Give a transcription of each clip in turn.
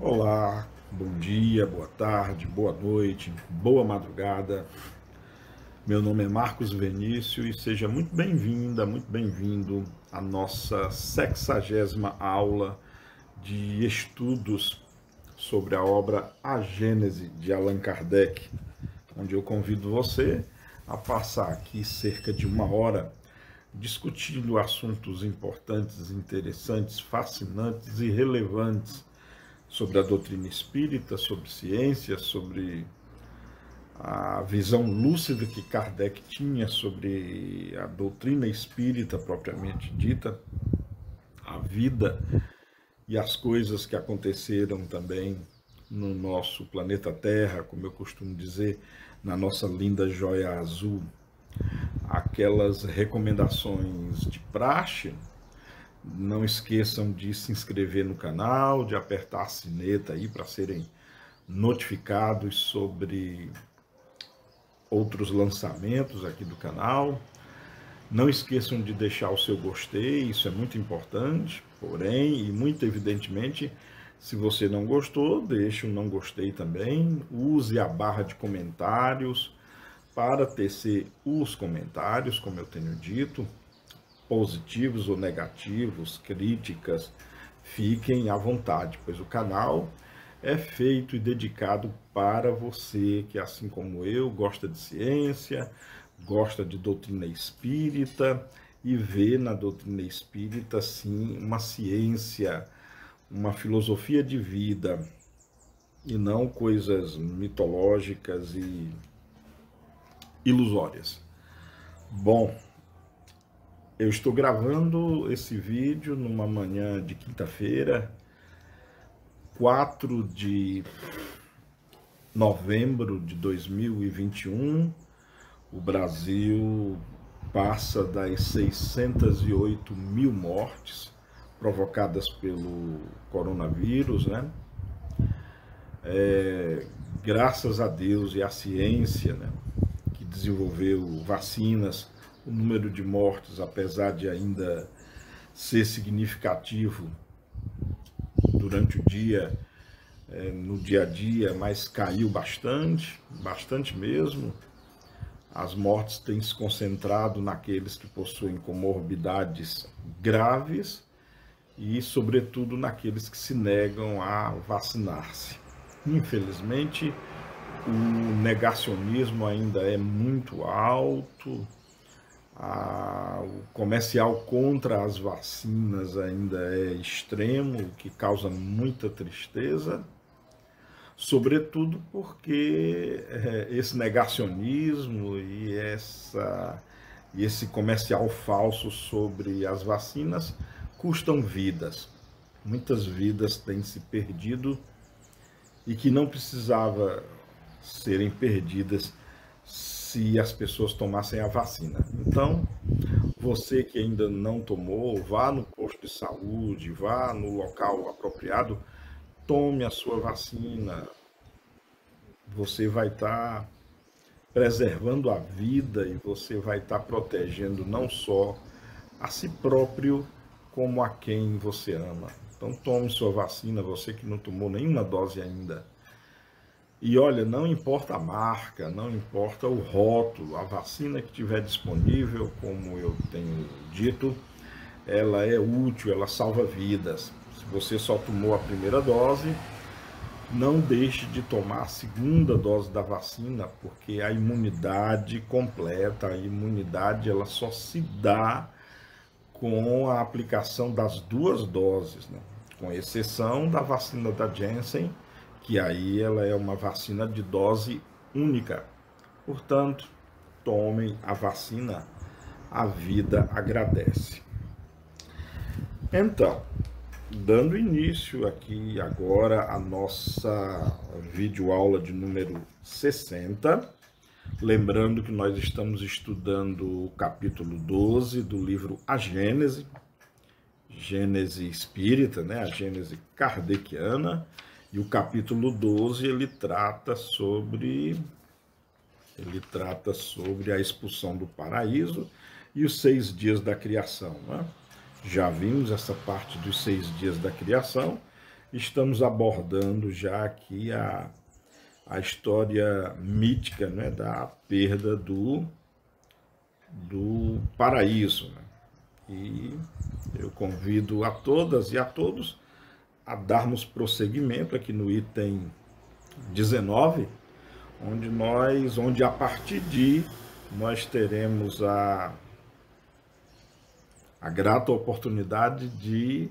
Olá, bom dia, boa tarde, boa noite, boa madrugada. Meu nome é Marcos Venício e seja muito bem-vinda, muito bem-vindo à nossa 60ª aula de estudos sobre a obra A Gênese de Allan Kardec, onde eu convido você a passar aqui cerca de uma hora discutindo assuntos importantes, interessantes, fascinantes e relevantes sobre a doutrina espírita, sobre ciência, sobre a visão lúcida que Kardec tinha sobre a doutrina espírita propriamente dita, a vida e as coisas que aconteceram também no nosso planeta Terra, como eu costumo dizer, na nossa linda joia azul. Aquelas recomendações de praxe. Não esqueçam de se inscrever no canal, de apertar a sineta aí para serem notificados sobre outros lançamentos aqui do canal. Não esqueçam de deixar o seu gostei, isso é muito importante, porém, e muito evidentemente, se você não gostou, deixe um não gostei também. Use a barra de comentários para tecer os comentários, como eu tenho dito, positivos ou negativos, críticas, fiquem à vontade, pois o canal é feito e dedicado para você que, assim como eu, gosta de ciência, gosta de doutrina espírita e vê na doutrina espírita, sim, uma ciência, uma filosofia de vida e não coisas mitológicas e ilusórias. Bom, eu estou gravando esse vídeo numa manhã de quinta-feira, 4 de novembro de 2021. O Brasil passa das 608 mil mortes provocadas pelo coronavírus, né? Graças a Deus e à ciência, né, que desenvolveu vacinas, o número de mortes, apesar de ainda ser significativo durante o dia, no dia a dia, mas caiu bastante, bastante mesmo. As mortes têm se concentrado naqueles que possuem comorbidades graves e, sobretudo, naqueles que se negam a vacinar-se. Infelizmente, o negacionismo ainda é muito alto. O comercial contra as vacinas ainda é extremo, o que causa muita tristeza, sobretudo porque esse negacionismo e esse comercial falso sobre as vacinas custam vidas. Muitas vidas têm se perdido e que não precisava serem perdidas se as pessoas tomassem a vacina. Então, você que ainda não tomou, vá no posto de saúde, vá no local apropriado, tome a sua vacina. Você vai estar preservando a vida e você vai estar protegendo não só a si próprio, como a quem você ama. Então, tome sua vacina, você que não tomou nenhuma dose ainda. E olha, não importa a marca, não importa o rótulo, a vacina que tiver disponível, como eu tenho dito, ela é útil, ela salva vidas. Se você só tomou a primeira dose, não deixe de tomar a segunda dose da vacina, porque a imunidade completa, a imunidade, ela só se dá com a aplicação das duas doses, né? Com exceção da vacina da Janssen, que aí ela é uma vacina de dose única. Portanto, tomem a vacina, a vida agradece. Então, dando início aqui agora a nossa videoaula de número 60, lembrando que nós estamos estudando o capítulo 12 do livro A Gênese, Gênese Espírita, né? A Gênese Kardeciana. E o capítulo 12, ele trata sobre a expulsão do paraíso e os 6 dias da criação, né? Já vimos essa parte dos 6 dias da criação estamos abordando já aqui a história mítica, né, da perda do paraíso. Né? E eu convido a todas e a todos a darmos prosseguimento aqui no item 19, onde a partir de nós teremos a grata oportunidade de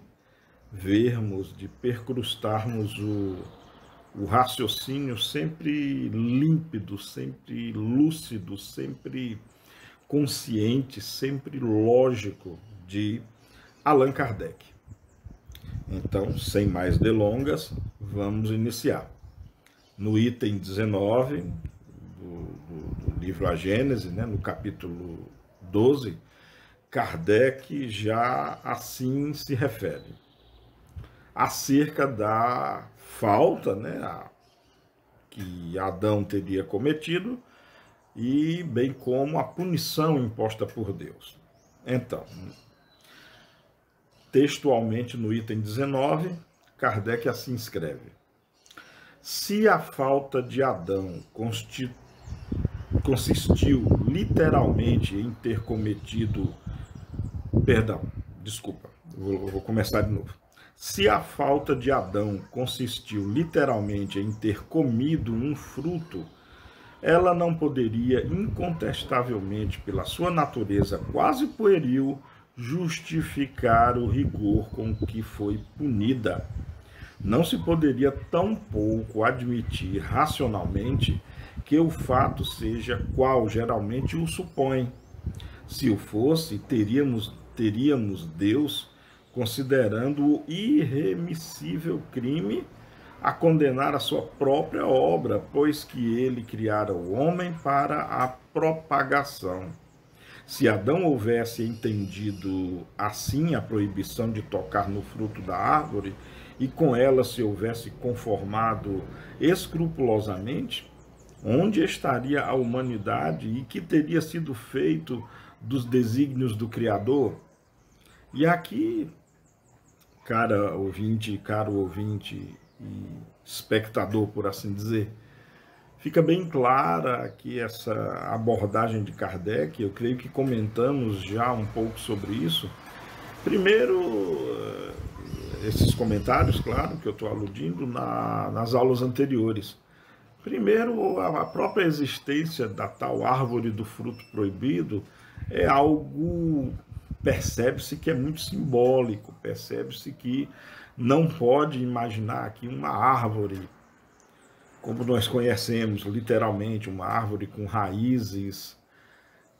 vermos, de percrustarmos o raciocínio sempre límpido, sempre lúcido, sempre consciente, sempre lógico de Allan Kardec. Então, sem mais delongas, vamos iniciar. No item 19 do livro A Gênese, né, no capítulo 12, Kardec já assim se refere acerca da falta, né, que Adão teria cometido, e bem como a punição imposta por Deus. Então, textualmente no item 19, Kardec assim escreve: se a falta de Adão consistiu literalmente em ter cometido... Perdão, desculpa, vou começar de novo. Se a falta de Adão consistiu literalmente em ter comido um fruto, ela não poderia, incontestavelmente, pela sua natureza quase pueril, justificar o rigor com que foi punida. Não se poderia tampouco admitir racionalmente que o fato seja qual geralmente o supõe. Se o fosse, teríamos Deus considerando o irremissível crime a condenar a sua própria obra, pois que ele criara o homem para a propagação. Se Adão houvesse entendido assim a proibição de tocar no fruto da árvore, e com ela se houvesse conformado escrupulosamente, onde estaria a humanidade e que teria sido feito dos desígnios do Criador? E aqui, caro ouvinte e espectador, por assim dizer, fica bem clara aqui essa abordagem de Kardec. Eu creio que comentamos já um pouco sobre isso. Primeiro, esses comentários, claro, que eu estou aludindo nas aulas anteriores. Primeiro, a própria existência da tal árvore do fruto proibido é algo, percebe-se que é muito simbólico, percebe-se que não pode imaginar aqui uma árvore, como nós conhecemos, literalmente, uma árvore com raízes,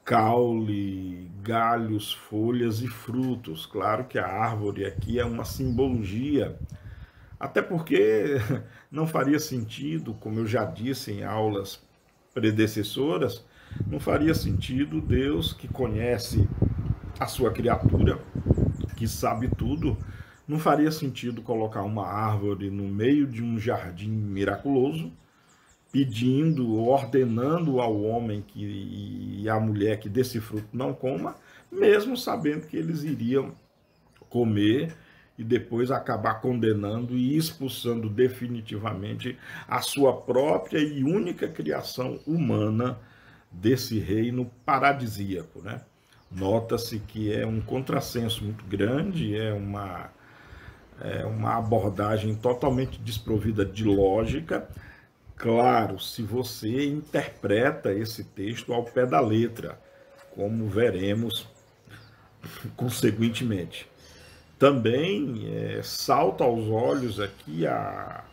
caule, galhos, folhas e frutos. Claro que a árvore aqui é uma simbologia, até porque não faria sentido, como eu já disse em aulas predecessoras, não faria sentido Deus, que conhece a sua criatura, que sabe tudo, não faria sentido colocar uma árvore no meio de um jardim miraculoso, pedindo, ordenando ao homem e à mulher que desse fruto não coma, mesmo sabendo que eles iriam comer e depois acabar condenando e expulsando definitivamente a sua própria e única criação humana desse reino paradisíaco, né? Nota-se que é um contrassenso muito grande, é uma abordagem totalmente desprovida de lógica. Claro, se você interpreta esse texto ao pé da letra, como veremos consequentemente. Também salta aos olhos aqui a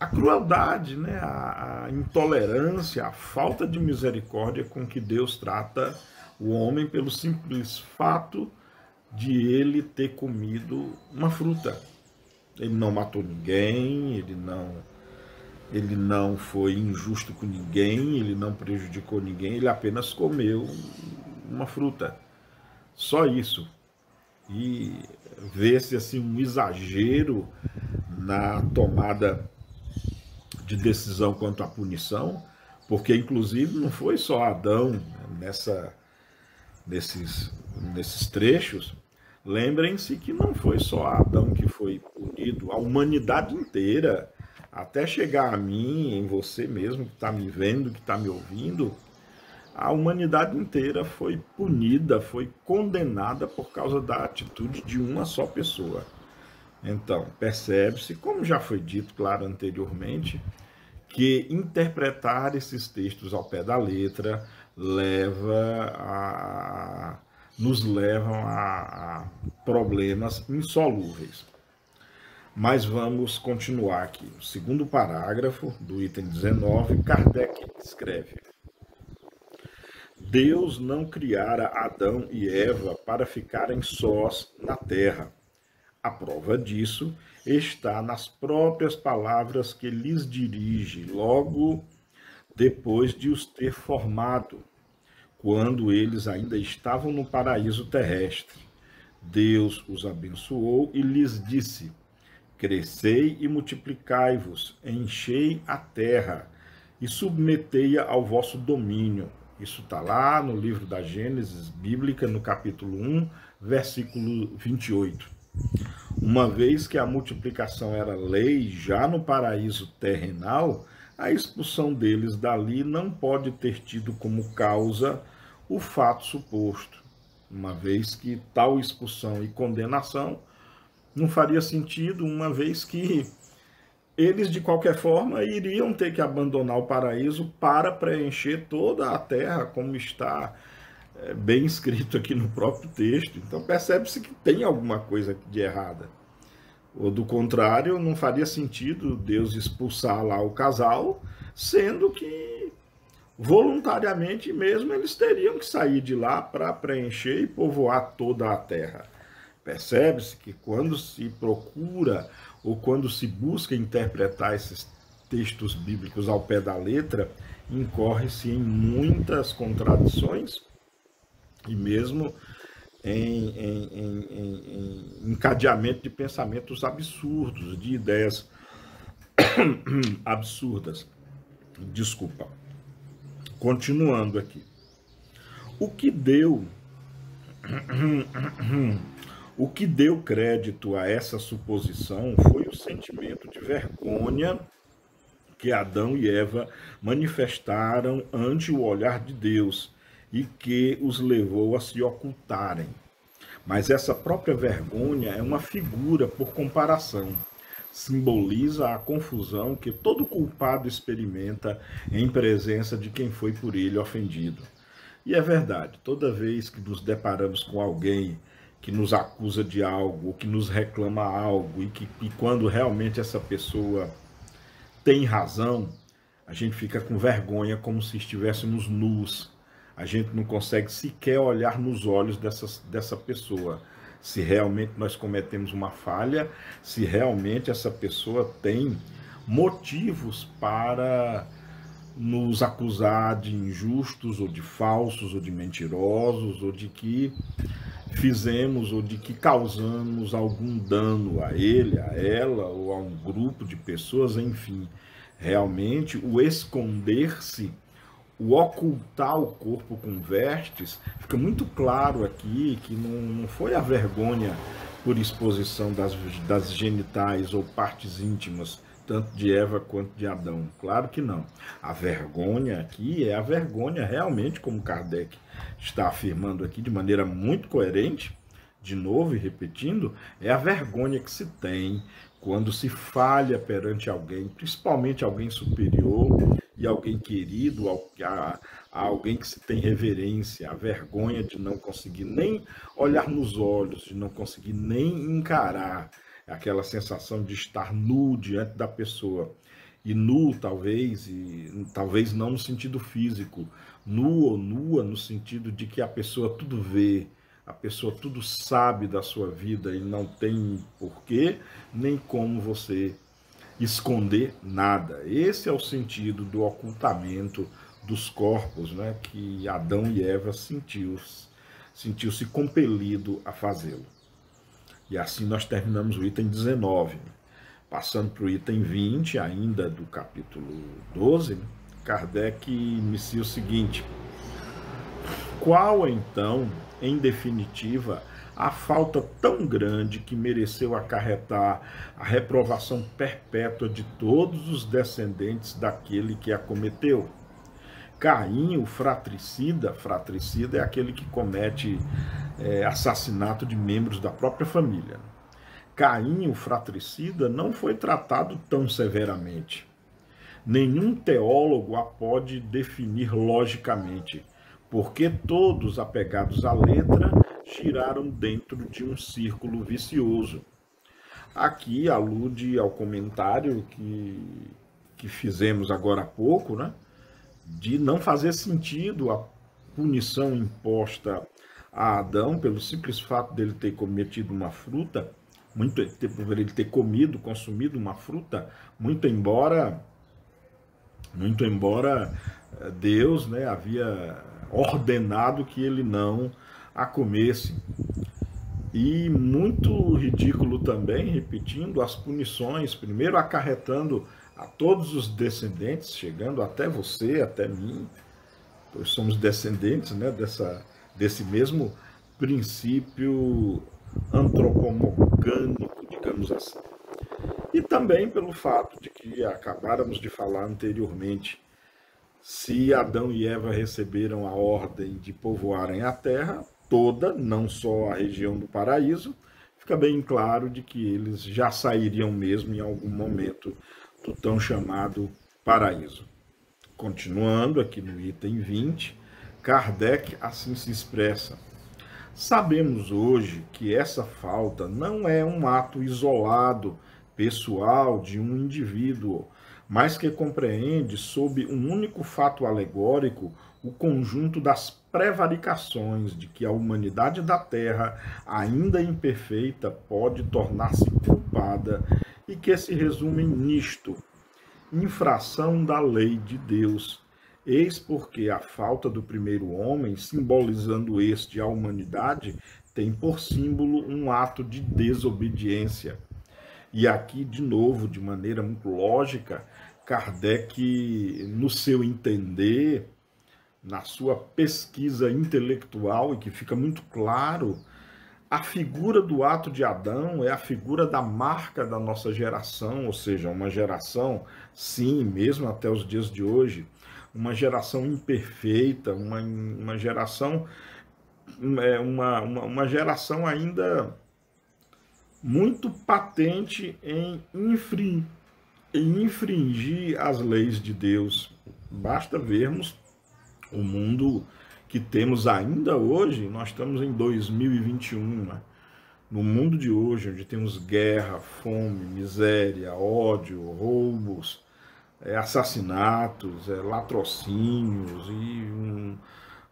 crueldade, né? A intolerância, a falta de misericórdia com que Deus trata o homem pelo simples fato de ele ter comido uma fruta. Ele não matou ninguém, ele não foi injusto com ninguém, ele não prejudicou ninguém, ele apenas comeu uma fruta. Só isso. E vê-se assim um exagero na tomada de decisão quanto à punição, porque inclusive não foi só Adão nesses trechos, Lembrem-se que não foi só Adão que foi punido, a humanidade inteira, até chegar a mim, em você mesmo que está me vendo, que está me ouvindo, a humanidade inteira foi punida, foi condenada por causa da atitude de uma só pessoa. Então, percebe-se, como já foi dito, claro, anteriormente, que interpretar esses textos ao pé da letra nos levam a problemas insolúveis. Mas vamos continuar aqui. No segundo parágrafo do item 19, Kardec escreve: Deus não criara Adão e Eva para ficarem sós na terra. A prova disso está nas próprias palavras que lhes dirige logo depois de os ter formado, quando eles ainda estavam no paraíso terrestre. Deus os abençoou e lhes disse: Crescei e multiplicai-vos, enchei a terra e submetei-a ao vosso domínio. Isso está lá no livro da Gênesis bíblica, no capítulo 1, versículo 28. Uma vez que a multiplicação era lei já no paraíso terrenal, a expulsão deles dali não pode ter tido como causa o fato suposto, uma vez que tal expulsão e condenação não faria sentido, uma vez que eles, de qualquer forma, iriam ter que abandonar o paraíso para preencher toda a terra, como está bem escrito aqui no próprio texto. Então percebe-se que tem alguma coisa de errada. Ou do contrário, não faria sentido Deus expulsar lá o casal, sendo que voluntariamente mesmo eles teriam que sair de lá para preencher e povoar toda a terra. Percebe-se que quando se procura ou quando se busca interpretar esses textos bíblicos ao pé da letra, incorre-se em muitas contradições e mesmo em encadeamento de pensamentos absurdos, de ideias absurdas. Desculpa. Continuando aqui. O que deu crédito a essa suposição foi o sentimento de vergonha que Adão e Eva manifestaram ante o olhar de Deus e que os levou a se ocultarem. Mas essa própria vergonha é uma figura por comparação. Simboliza a confusão que todo culpado experimenta em presença de quem foi por ele ofendido. E é verdade, toda vez que nos deparamos com alguém que nos acusa de algo, ou que nos reclama algo, e quando realmente essa pessoa tem razão, a gente fica com vergonha, como se estivéssemos nus. A gente não consegue sequer olhar nos olhos dessa pessoa. Se realmente nós cometemos uma falha, se realmente essa pessoa tem motivos para nos acusar de injustos, ou de falsos, ou de mentirosos, ou de que fizemos, ou de que causamos algum dano a ele, a ela, ou a um grupo de pessoas, enfim. Realmente, o esconder-se, o ocultar o corpo com vestes, fica muito claro aqui que não foi a vergonha por exposição das genitais ou partes íntimas, tanto de Eva quanto de Adão. Claro que não. A vergonha aqui é a vergonha realmente, como Kardec está afirmando aqui de maneira muito coerente, de novo e repetindo, é a vergonha que se tem quando se falha perante alguém, principalmente alguém superior e alguém querido, a alguém que se tem reverência, a vergonha de não conseguir nem olhar nos olhos, de não conseguir nem encarar, aquela sensação de estar nu diante da pessoa. E nu, talvez não no sentido físico, nu ou nua no sentido de que a pessoa tudo vê, a pessoa tudo sabe da sua vida e não tem porquê, nem como você esconder nada. Esse é o sentido do ocultamento dos corpos, né, que Adão e Eva sentiu-se compelido a fazê-lo. E assim nós terminamos o item 19. Passando para o item 20, ainda do capítulo 12, Kardec inicia o seguinte: qual, então, em definitiva, a falta tão grande que mereceu acarretar a reprovação perpétua de todos os descendentes daquele que a cometeu. Caim, o fratricida, fratricida é aquele que comete assassinato de membros da própria família. Caim, o fratricida, não foi tratado tão severamente. Nenhum teólogo a pode definir logicamente, porque todos, apegados à letra, giraram dentro de um círculo vicioso. Aqui alude ao comentário que fizemos agora há pouco, né? De não fazer sentido a punição imposta a Adão pelo simples fato dele ter cometido uma fruta, por ele ter comido, consumido uma fruta, muito embora Deus, né, havia ordenado que ele não a comesse. E muito ridículo também, repetindo, as punições, primeiro acarretando a todos os descendentes, chegando até você, até mim, pois somos descendentes, né, desse mesmo princípio antropomorgânico, digamos assim. E também pelo fato de que acabáramos de falar anteriormente, se Adão e Eva receberam a ordem de povoarem a terra toda, não só a região do paraíso, fica bem claro de que eles já sairiam mesmo em algum momento do tão chamado paraíso. Continuando aqui no item 20, Kardec assim se expressa: sabemos hoje que essa falta não é um ato isolado, pessoal de um indivíduo, mas que compreende, sob um único fato alegórico, o conjunto das prevaricações de que a humanidade da Terra, ainda imperfeita, pode tornar-se culpada e que se resumem nisto: infração da lei de Deus. Eis porque a falta do primeiro homem, simbolizando este a humanidade, tem por símbolo um ato de desobediência. E aqui, de novo, de maneira muito lógica, Kardec, no seu entender, na sua pesquisa intelectual, e que fica muito claro, a figura do ato de Adão é a figura da marca da nossa geração, ou seja, uma geração, sim, mesmo até os dias de hoje, uma geração imperfeita, uma geração, uma geração ainda muito patente em infringir as leis de Deus. Basta vermos o mundo que temos ainda hoje. Nós estamos em 2021, né? No mundo de hoje, onde temos guerra, fome, miséria, ódio, roubos, assassinatos, latrocínios e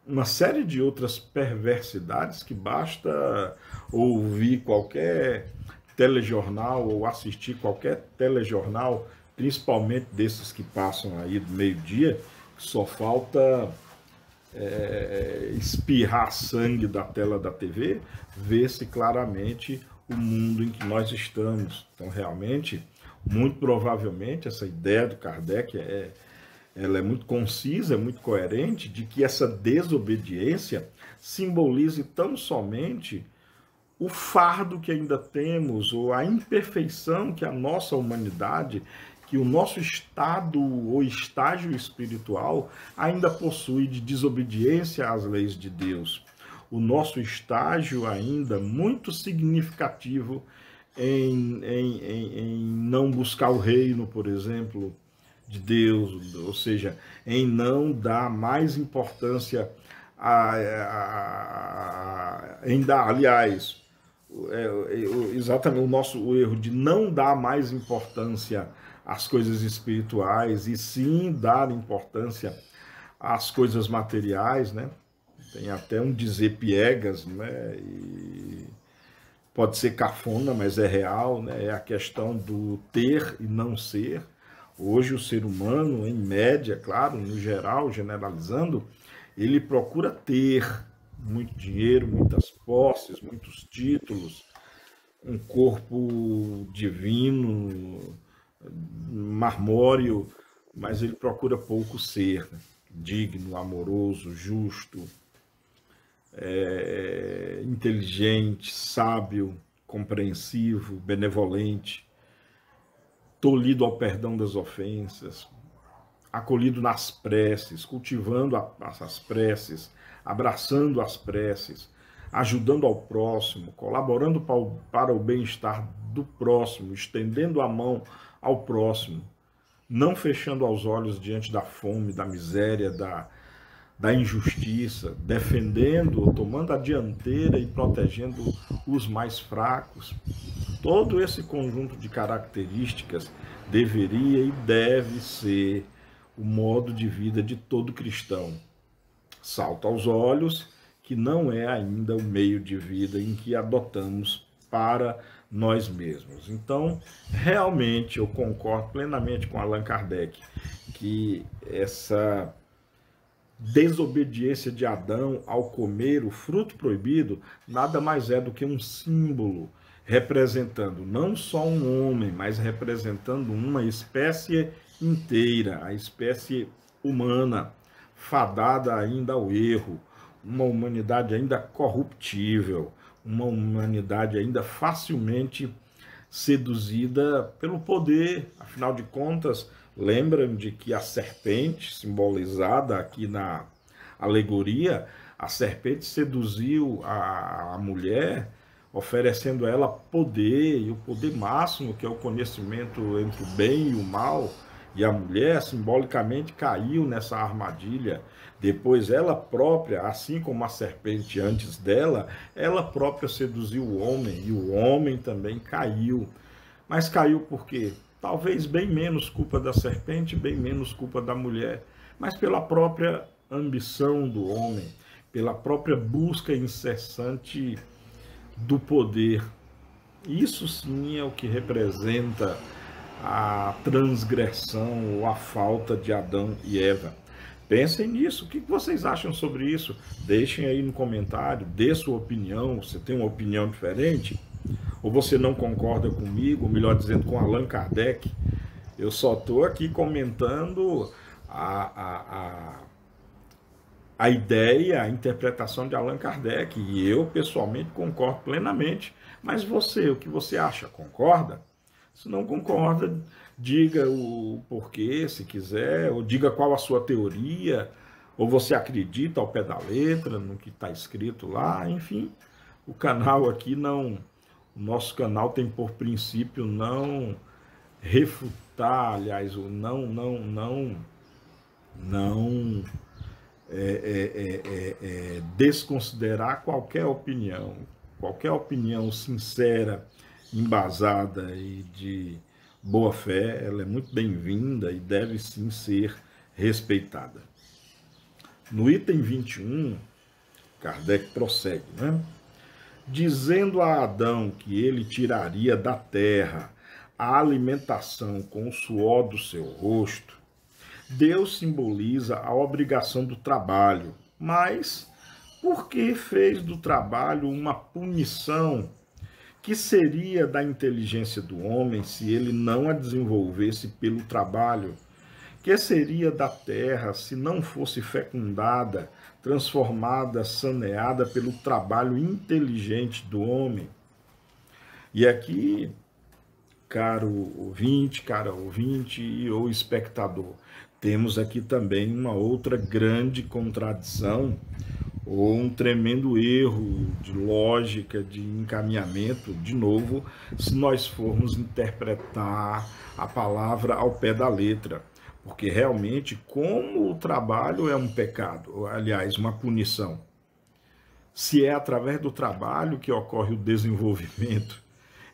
uma série de outras perversidades que basta ouvir qualquer telejornal ou assistir qualquer telejornal, principalmente desses que passam aí do meio-dia, que só falta espirrar sangue da tela da TV, vê-se claramente o mundo em que nós estamos. Então, realmente, muito provavelmente, essa ideia do Kardec ela é muito concisa, é muito coerente, de que essa desobediência simbolize tão somente o fardo que ainda temos, ou a imperfeição que a nossa humanidade, que o nosso estado ou estágio espiritual ainda possui de desobediência às leis de Deus. O nosso estágio ainda muito significativo em não buscar o reino, por exemplo, de Deus, ou seja, em não dar mais importância aliás, exatamente o erro de não dar mais importância às coisas espirituais e sim dar importância às coisas materiais, né? Tem até um dizer piegas, né? E pode ser cafona, mas é real, né? É a questão do ter e não ser. Hoje o ser humano, em média, claro, no geral, generalizando, ele procura ter muito dinheiro, muitas posses, muitos títulos, um corpo divino, marmóreo, mas ele procura pouco ser, né? Digno, amoroso, justo, inteligente, sábio, compreensivo, benevolente, tolhido ao perdão das ofensas, acolhido nas preces, cultivando as preces, abraçando as preces, ajudando ao próximo, colaborando para o bem-estar do próximo, estendendo a mão ao próximo, não fechando os olhos diante da fome, da miséria, da injustiça, defendendo, tomando a dianteira e protegendo os mais fracos. Todo esse conjunto de características deveria e deve ser o modo de vida de todo cristão. Salta aos olhos que não é ainda o meio de vida em que adotamos para nós mesmos. Então, realmente, eu concordo plenamente com Allan Kardec que essa desobediência de Adão ao comer o fruto proibido nada mais é do que um símbolo representando não só um homem, mas representando uma espécie inteira, a espécie humana, fadada ainda ao erro, uma humanidade ainda corruptível, uma humanidade ainda facilmente seduzida pelo poder. Afinal de contas, lembram de que a serpente, simbolizada aqui na alegoria, a serpente seduziu a mulher, oferecendo a ela poder, e o poder máximo, que é o conhecimento entre o bem e o mal, e a mulher simbolicamente caiu nessa armadilha. Depois ela própria, assim como a serpente antes dela, ela própria seduziu o homem, e o homem também caiu. Mas caiu por quê? Talvez bem menos culpa da serpente, bem menos culpa da mulher, mas pela própria ambição do homem, pela própria busca incessante do poder. Isso sim é o que representa a transgressão ou a falta de Adão e Eva. Pensem nisso, o que vocês acham sobre isso? Deixem aí no comentário, dê sua opinião, você tem uma opinião diferente? Ou você não concorda comigo, ou melhor dizendo, com Allan Kardec? Eu só estou aqui comentando a ideia, a interpretação de Allan Kardec, e eu pessoalmente concordo plenamente. Mas você, o que você acha? Concorda? Se não concorda, diga o porquê, se quiser, ou diga qual a sua teoria, ou você acredita ao pé da letra, no que está escrito lá, enfim. O canal aqui não... O nosso canal tem por princípio não refutar, aliás, ou não desconsiderar qualquer opinião sincera, embasada e de boa fé. Ela é muito bem-vinda e deve sim ser respeitada. No item 21, Kardec prossegue, né? Dizendo a Adão que ele tiraria da terra a alimentação com o suor do seu rosto, Deus simboliza a obrigação do trabalho, mas por que fez do trabalho uma punição que seria da inteligência do homem se ele não a desenvolvesse pelo trabalho? Que seria da terra se não fosse fecundada, transformada, saneada pelo trabalho inteligente do homem? E aqui, cara ouvinte ou espectador, temos aqui também uma outra grande contradição, ou um tremendo erro de lógica, de encaminhamento, de novo, se nós formos interpretar a palavra ao pé da letra. Porque realmente, como o trabalho é um pecado, aliás, uma punição, se é através do trabalho que ocorre o desenvolvimento,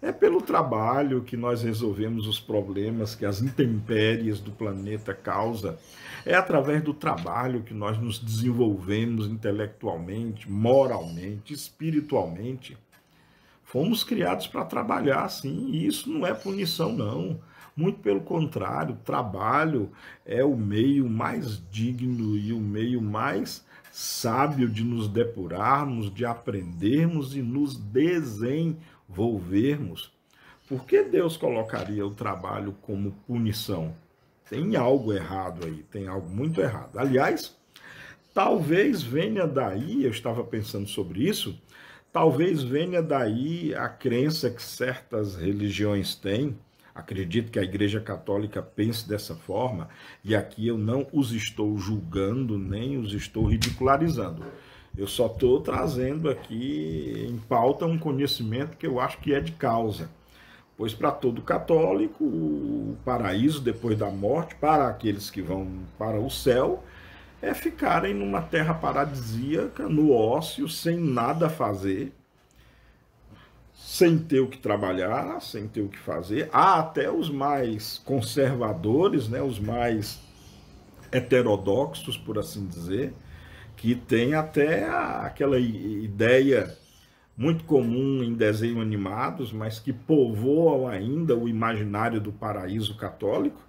é pelo trabalho que nós resolvemos os problemas que as intempéries do planeta causam, é através do trabalho que nós nos desenvolvemos intelectualmente, moralmente, espiritualmente. Fomos criados para trabalhar, sim, e isso não é punição, não. Muito pelo contrário, o trabalho é o meio mais digno e o meio mais sábio de nos depurarmos, de aprendermos e nos desenvolvermos. Por que Deus colocaria o trabalho como punição? Tem algo errado aí, tem algo muito errado. Aliás, talvez venha daí, eu estava pensando sobre isso, talvez venha daí a crença que certas religiões têm. Acredito que a Igreja Católica pense dessa forma, e aqui eu não os estou julgando, nem os estou ridicularizando. Eu só estou trazendo aqui em pauta um conhecimento que eu acho que é de causa. Pois para todo católico, o paraíso depois da morte, para aqueles que vão para o céu, é ficarem numa terra paradisíaca, no ócio, sem nada a fazer, sem ter o que trabalhar, sem ter o que fazer. Há até os mais conservadores, né, os mais heterodoxos, por assim dizer, que têm até aquela ideia muito comum em desenhos animados, mas que povoam ainda o imaginário do paraíso católico,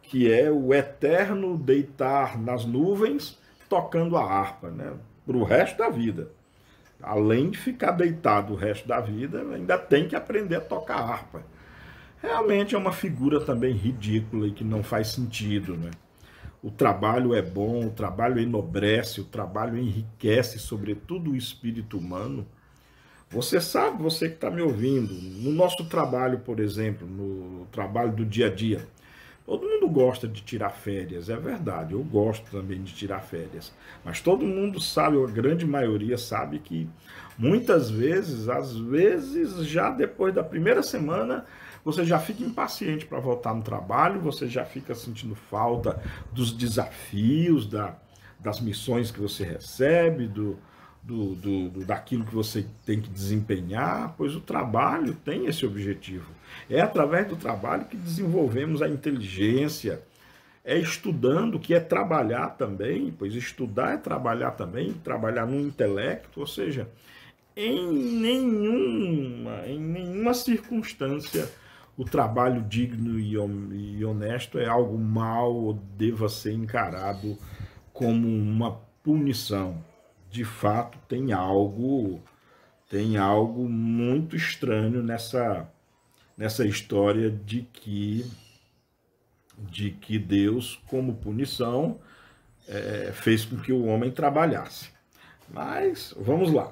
que é o eterno deitar nas nuvens tocando a harpa, né, para o resto da vida. Além de ficar deitado o resto da vida, ainda tem que aprender a tocar harpa. Realmente é uma figura também ridícula e que não faz sentido, né? O trabalho é bom, o trabalho enobrece, o trabalho enriquece, sobretudo o espírito humano. Você sabe, você que está me ouvindo, no nosso trabalho, por exemplo, no trabalho do dia a dia, todo mundo gosta de tirar férias, é verdade, eu gosto também de tirar férias. Mas todo mundo sabe, a grande maioria sabe que muitas vezes, às vezes, já depois da primeira semana, você já fica impaciente para voltar no trabalho, você já fica sentindo falta dos desafios, das missões que você recebe, daquilo que você tem que desempenhar, pois o trabalho tem esse objetivo. É através do trabalho que desenvolvemos a inteligência, é estudando que é trabalhar também, pois estudar é trabalhar também, trabalhar no intelecto, ou seja, em nenhuma circunstância o trabalho digno e honesto é algo mal ou deva ser encarado como uma punição. De fato, tem algo muito estranho nessa história de que Deus, como punição, fez com que o homem trabalhasse. Mas vamos lá.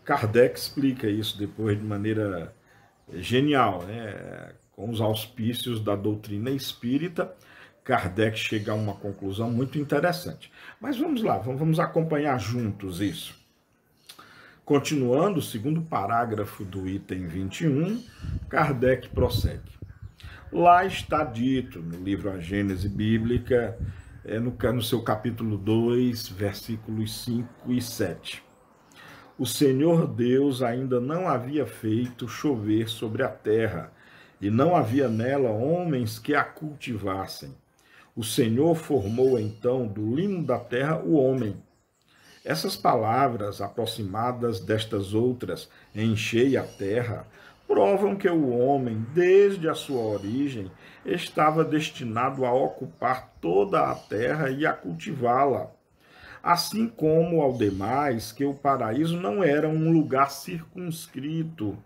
Kardec explica isso depois de maneira genial, né? Com os auspícios da doutrina espírita, Kardec chega a uma conclusão muito interessante. Mas vamos lá, vamos acompanhar juntos isso. Continuando, o segundo parágrafo do item 21, Kardec prossegue. Lá está dito, no livro A Gênese Bíblica, no seu capítulo 2, versículos 5 e 7. O Senhor Deus ainda não havia feito chover sobre a terra, e não havia nela homens que a cultivassem. O Senhor formou então do limo da terra o homem. Essas palavras, aproximadas destas outras, enchei a terra, provam que o homem, desde a sua origem, estava destinado a ocupar toda a terra e a cultivá-la. Assim como ao demais, que o paraíso não era um lugar circunscrito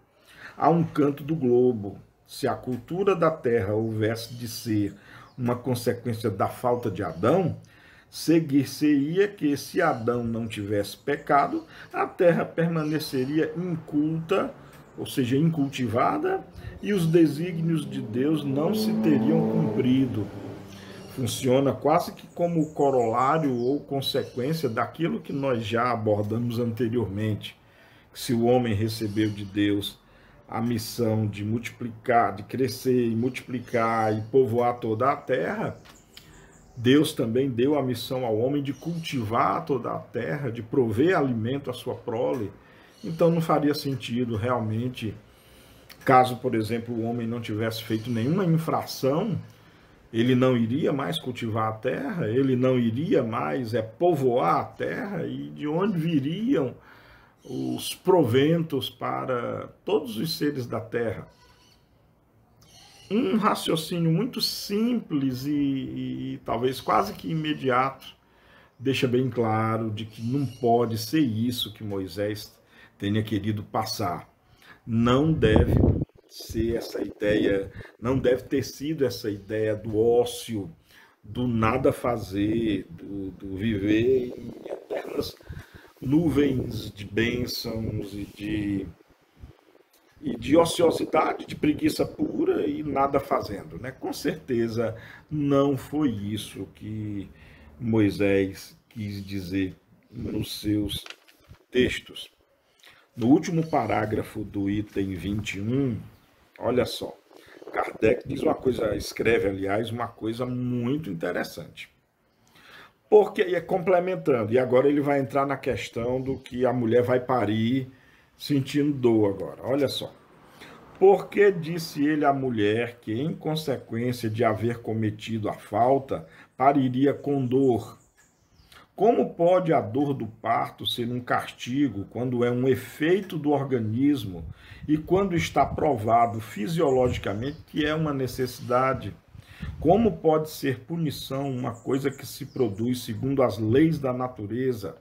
a um canto do globo. Se a cultura da terra houvesse de ser uma consequência da falta de Adão, seguir-se-ia que, se Adão não tivesse pecado, a terra permaneceria inculta, ou seja, incultivada, e os desígnios de Deus não se teriam cumprido. Funciona quase que como corolário ou consequência daquilo que nós já abordamos anteriormente. Se o homem recebeu de Deus a missão de multiplicar, de crescer e multiplicar e povoar toda a terra, Deus também deu a missão ao homem de cultivar toda a terra, de prover alimento à sua prole. Então não faria sentido realmente, caso, por exemplo, o homem não tivesse feito nenhuma infração, ele não iria mais cultivar a terra, ele não iria mais povoar a terra, e de onde viriam os proventos para todos os seres da terra? Um raciocínio muito simples e talvez quase que imediato deixa bem claro de que não pode ser isso que Moisés tenha querido passar. Não deve ser essa ideia, não deve ter sido essa ideia do ócio, do nada fazer, do viver nuvens de bênçãos e de ociosidade, de preguiça pura e nada fazendo, né? Com certeza não foi isso que Moisés quis dizer nos seus textos. No último parágrafo do item 21, olha só, Kardec diz uma coisa, escreve, aliás, uma coisa muito interessante. Porque, complementando, e agora ele vai entrar na questão do que a mulher vai parir sentindo dor agora. Olha só. Porque disse ele à mulher que, em consequência de haver cometido a falta, pariria com dor. Como pode a dor do parto ser um castigo quando é um efeito do organismo e quando está provado fisiologicamente que é uma necessidade? Como pode ser punição uma coisa que se produz segundo as leis da natureza?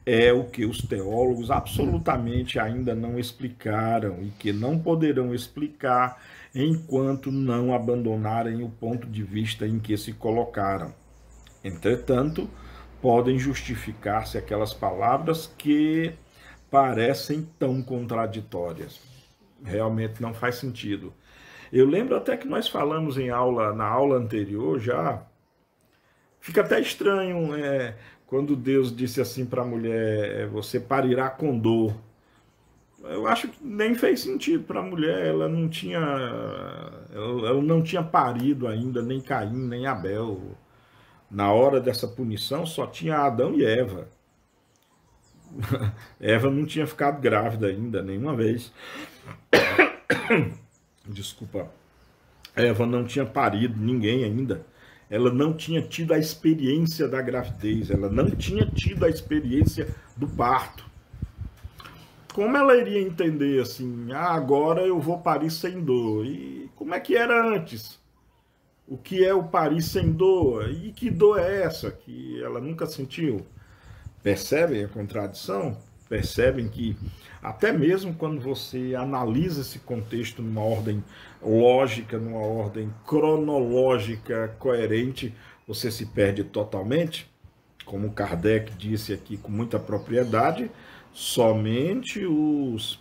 É o que os teólogos absolutamente ainda não explicaram e que não poderão explicar enquanto não abandonarem o ponto de vista em que se colocaram. Entretanto, podem justificar-se aquelas palavras que parecem tão contraditórias. Realmente não faz sentido. Eu lembro até que nós falamos em aula, na aula anterior já, fica até estranho quando Deus disse assim para a mulher, você parirá com dor. Eu acho que nem fez sentido para a mulher, ela não tinha parido ainda, nem Caim, nem Abel. Na hora dessa punição só tinha Adão e Eva. Eva não tinha ficado grávida ainda, nenhuma vez. Desculpa. Eva não tinha parido ninguém ainda. Ela não tinha tido a experiência da gravidez. Ela não tinha tido a experiência do parto. Como ela iria entender assim, agora eu vou parir sem dor? E como é que era antes? O que é o parir sem dor? E que dor é essa que ela nunca sentiu? Percebem a contradição? Percebem que até mesmo quando você analisa esse contexto numa ordem lógica, numa ordem cronológica coerente, você se perde totalmente? Como Kardec disse aqui com muita propriedade, somente os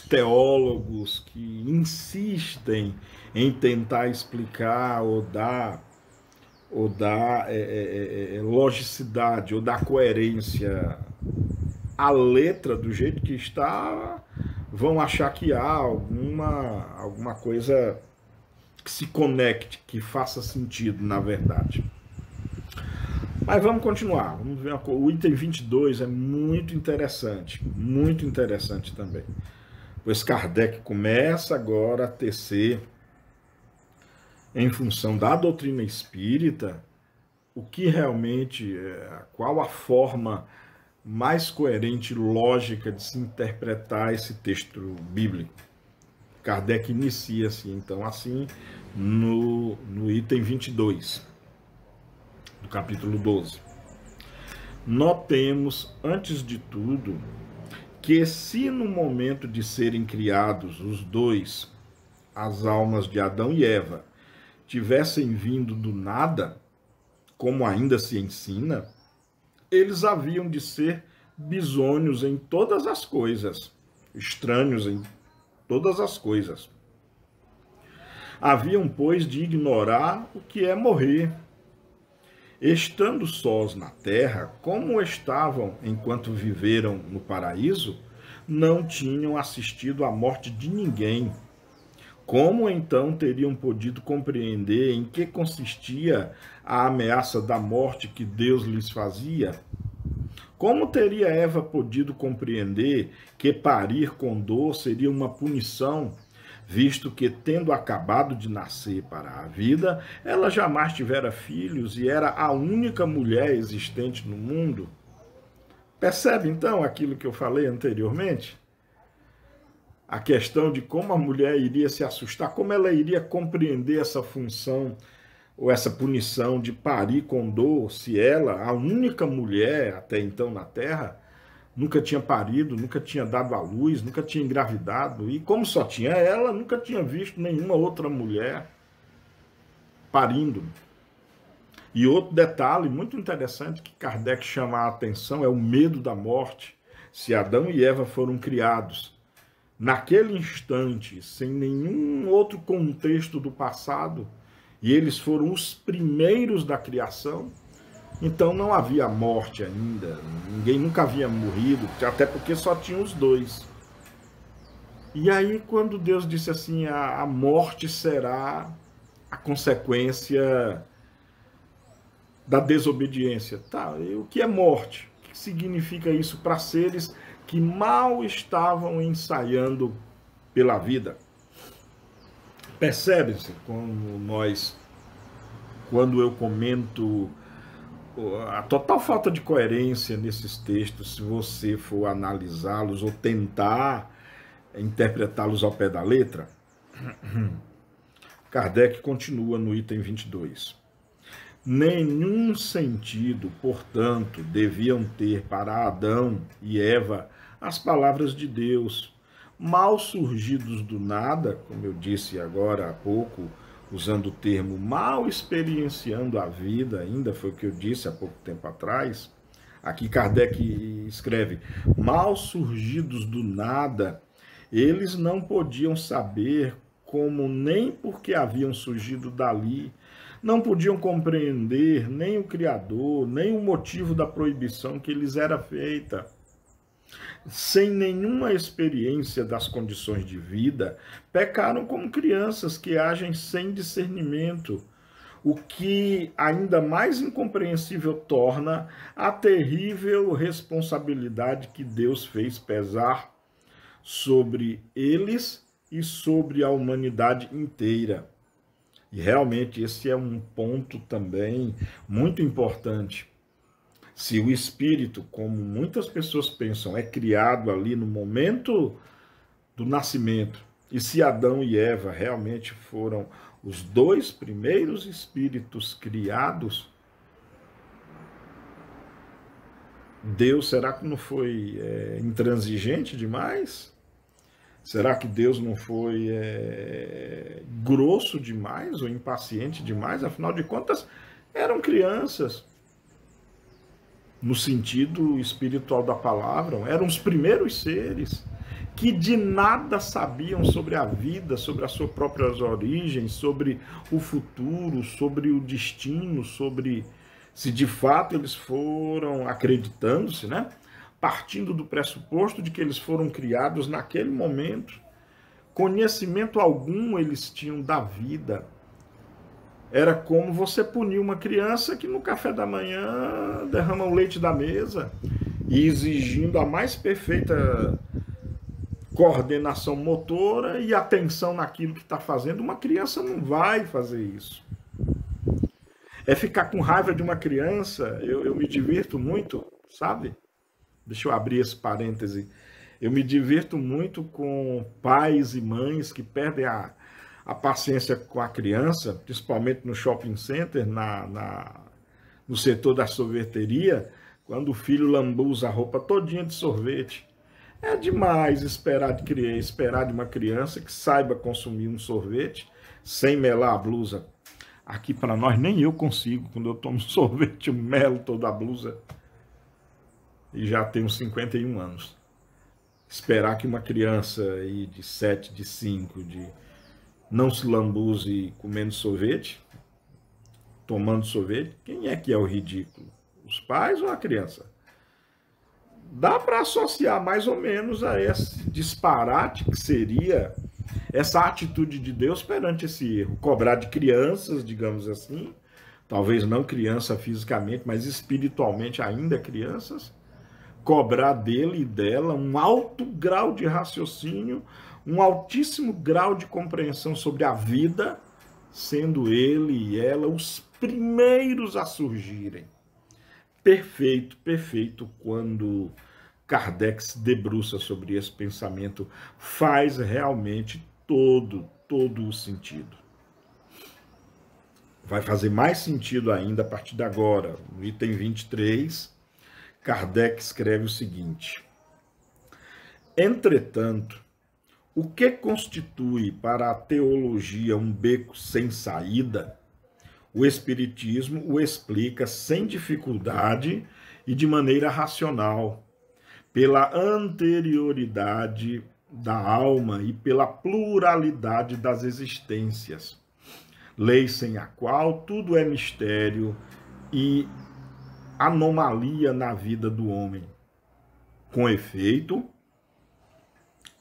teólogos que insistem em tentar explicar ou dar logicidade, ou dar coerência à letra do jeito que está, vão achar que há alguma coisa que se conecte, que faça sentido, na verdade. Mas vamos continuar. Vamos ver o item 22 é muito interessante também. Pois Kardec começa agora a tecer, em função da doutrina espírita, o que realmente, qual a forma mais coerente e lógica de se interpretar esse texto bíblico. Kardec inicia-se, então, assim, no item 22, do capítulo 12. Notemos, antes de tudo, que se no momento de serem criados os dois, as almas de Adão e Eva, tivessem vindo do nada, como ainda se ensina, eles haviam de ser bisônios em todas as coisas, estranhos em todas as coisas. Haviam, pois, de ignorar o que é morrer. Estando sós na terra, como estavam enquanto viveram no paraíso, não tinham assistido à morte de ninguém. Como então teriam podido compreender em que consistia a ameaça da morte que Deus lhes fazia? Como teria Eva podido compreender que parir com dor seria uma punição, visto que, tendo acabado de nascer para a vida, ela jamais tivera filhos e era a única mulher existente no mundo? Percebe então aquilo que eu falei anteriormente? A questão de como a mulher iria se assustar, como ela iria compreender essa função ou essa punição de parir com dor, se ela, a única mulher até então na Terra, nunca tinha parido, nunca tinha dado à luz, nunca tinha engravidado, e como só tinha ela, nunca tinha visto nenhuma outra mulher parindo. E outro detalhe muito interessante que Kardec chama a atenção é o medo da morte. Se Adão e Eva foram criados naquele instante, sem nenhum outro contexto do passado, e eles foram os primeiros da criação, então não havia morte ainda, ninguém nunca havia morrido, até porque só tinha os dois. E aí, quando Deus disse assim, a morte será a consequência da desobediência. Tá, e o que é morte? O que significa isso para seres que mal estavam ensaiando pela vida? Percebe-se quando eu comento a total falta de coerência nesses textos, se você for analisá-los ou tentar interpretá-los ao pé da letra? Kardec continua no item 22. Nenhum sentido, portanto, deviam ter para Adão e Eva as palavras de Deus, mal surgidos do nada, como eu disse agora há pouco, usando o termo mal experienciando a vida, ainda foi o que eu disse há pouco tempo atrás. Aqui Kardec escreve, mal surgidos do nada, eles não podiam saber como nem porque haviam surgido dali, não podiam compreender nem o Criador, nem o motivo da proibição que lhes era feita. Sem nenhuma experiência das condições de vida, pecaram como crianças que agem sem discernimento, o que ainda mais incompreensível torna a terrível responsabilidade que Deus fez pesar sobre eles e sobre a humanidade inteira. E realmente esse é um ponto também muito importante. Se o espírito, como muitas pessoas pensam, é criado ali no momento do nascimento, e se Adão e Eva realmente foram os dois primeiros espíritos criados, Deus, será que não foi intransigente demais? Será que Deus não foi grosso demais ou impaciente demais? Afinal de contas, eram crianças. No sentido espiritual da palavra, eram os primeiros seres que de nada sabiam sobre a vida, sobre as suas próprias origens, sobre o futuro, sobre o destino, sobre se de fato eles foram acreditando-se, né? Partindo do pressuposto de que eles foram criados naquele momento. Conhecimento algum eles tinham da vida. Era como você punir uma criança que no café da manhã derrama o leite da mesa e exigindo a mais perfeita coordenação motora e atenção naquilo que está fazendo. Uma criança não vai fazer isso. É ficar com raiva de uma criança, eu me divirto muito, sabe? Deixa eu abrir esse parêntese. Eu me divirto muito com pais e mães que perdem a paciência com a criança, principalmente no shopping center, no setor da sorveteria, quando o filho lambuza a roupa todinha de sorvete. É demais esperar de uma criança que saiba consumir um sorvete sem melar a blusa. Aqui para nós nem eu consigo, quando eu tomo sorvete, eu melo toda a blusa. E já tenho 51 anos. Esperar que uma criança aí de 7, de 5, não se lambuze comendo sorvete, tomando sorvete, quem é que é o ridículo? Os pais ou a criança? Dá para associar mais ou menos a esse disparate que seria essa atitude de Deus perante esse erro. Cobrar de crianças, digamos assim, talvez não criança fisicamente, mas espiritualmente ainda crianças, cobrar dele e dela um alto grau de raciocínio, um altíssimo grau de compreensão sobre a vida, sendo ele e ela os primeiros a surgirem. Perfeito, perfeito, quando Kardec se debruça sobre esse pensamento, faz realmente todo o sentido. Vai fazer mais sentido ainda a partir de agora. No item 23, Kardec escreve o seguinte: entretanto, o que constitui para a teologia um beco sem saída, O Espiritismo o explica sem dificuldade e de maneira racional, pela anterioridade da alma e pela pluralidade das existências, lei sem a qual tudo é mistério e anomalia na vida do homem. Com efeito,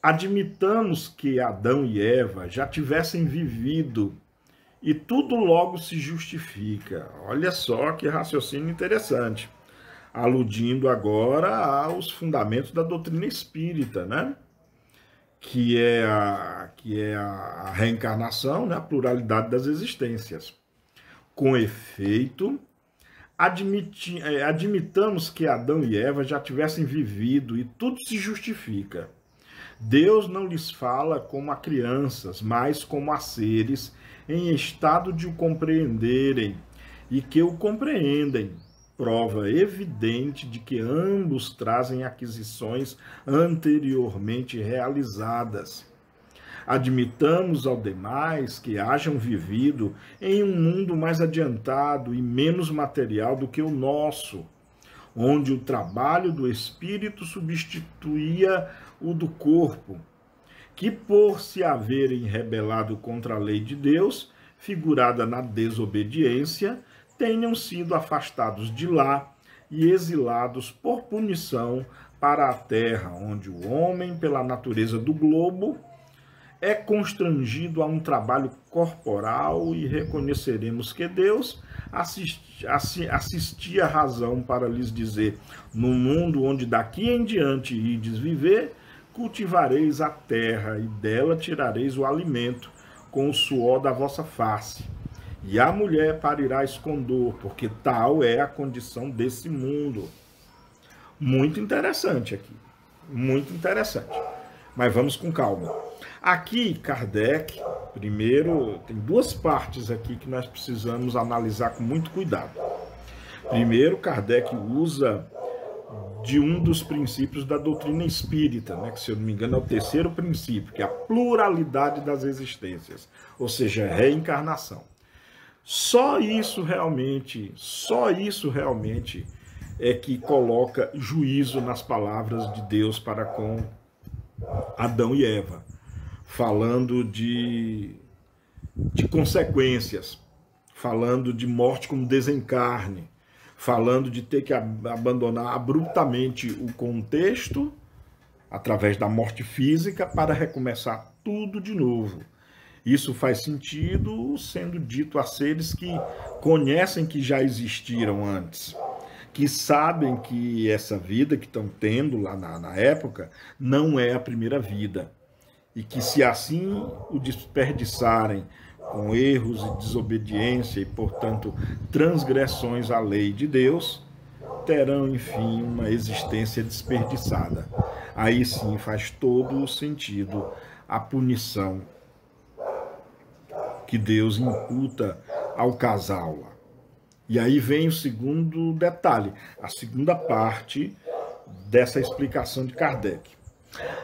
admitamos que Adão e Eva já tivessem vivido e tudo logo se justifica. Olha só que raciocínio interessante. Aludindo agora aos fundamentos da doutrina espírita, né? Que é a reencarnação, né? A pluralidade das existências. Com efeito, admitamos que Adão e Eva já tivessem vivido e tudo se justifica. Deus não lhes fala como a crianças, mas como a seres em estado de o compreenderem e que o compreendem. Prova evidente de que ambos trazem aquisições anteriormente realizadas. Admitamos ao demais que hajam vivido em um mundo mais adiantado e menos material do que o nosso, onde o trabalho do espírito substituía o do corpo, que por se haverem rebelado contra a lei de Deus, figurada na desobediência, tenham sido afastados de lá e exilados por punição para a terra, onde o homem, pela natureza do globo, é constrangido a um trabalho corporal, e reconheceremos que Deus assistia a razão para lhes dizer: no mundo onde daqui em diante ides viver, cultivareis a terra e dela tirareis o alimento com o suor da vossa face. E a mulher parirá escondor, porque tal é a condição desse mundo. Muito interessante aqui, muito interessante. Mas vamos com calma. Aqui, Kardec, primeiro, tem duas partes aqui que nós precisamos analisar com muito cuidado. Primeiro, Kardec usa de um dos princípios da doutrina espírita, né, que, se eu não me engano, é o terceiro princípio, que é a pluralidade das existências, ou seja, reencarnação. Só isso realmente é que coloca juízo nas palavras de Deus para com Adão e Eva, falando de consequências, falando de morte como desencarne, falando de ter que abandonar abruptamente o contexto através da morte física para recomeçar tudo de novo. Isso faz sentido sendo dito a seres que conhecem que já existiram antes, que sabem que essa vida que estão tendo lá na época não é a primeira vida, e que, se assim o desperdiçarem com erros e desobediência e, portanto, transgressões à lei de Deus, terão, enfim, uma existência desperdiçada. Aí sim faz todo o sentido a punição que Deus imputa ao casal lá. E aí vem o segundo detalhe, a segunda parte dessa explicação de Kardec.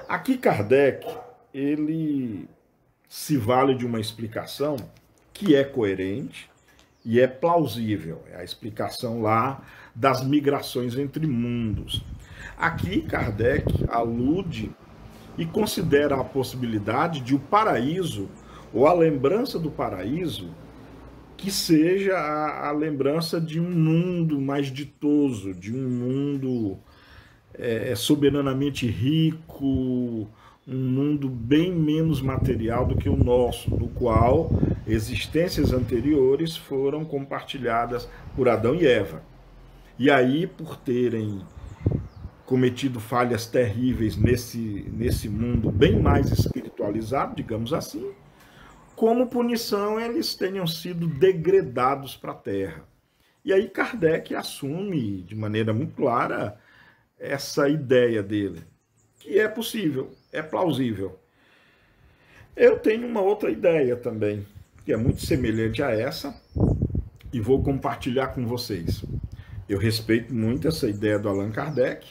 Aqui Kardec, ele se vale de uma explicação que é coerente e é plausível. É a explicação lá das migrações entre mundos. Aqui Kardec alude e considera a possibilidade de o paraíso, ou a lembrança do paraíso, que seja a lembrança de um mundo mais ditoso, de um mundo soberanamente rico, um mundo bem menos material do que o nosso, do qual existências anteriores foram compartilhadas por Adão e Eva. E aí, por terem cometido falhas terríveis nesse mundo bem mais espiritualizado, digamos assim, como punição eles tenham sido degradados para a Terra. E aí Kardec assume de maneira muito clara essa ideia dele, que é possível, é plausível. Eu tenho uma outra ideia também, que é muito semelhante a essa, e vou compartilhar com vocês. Eu respeito muito essa ideia do Allan Kardec,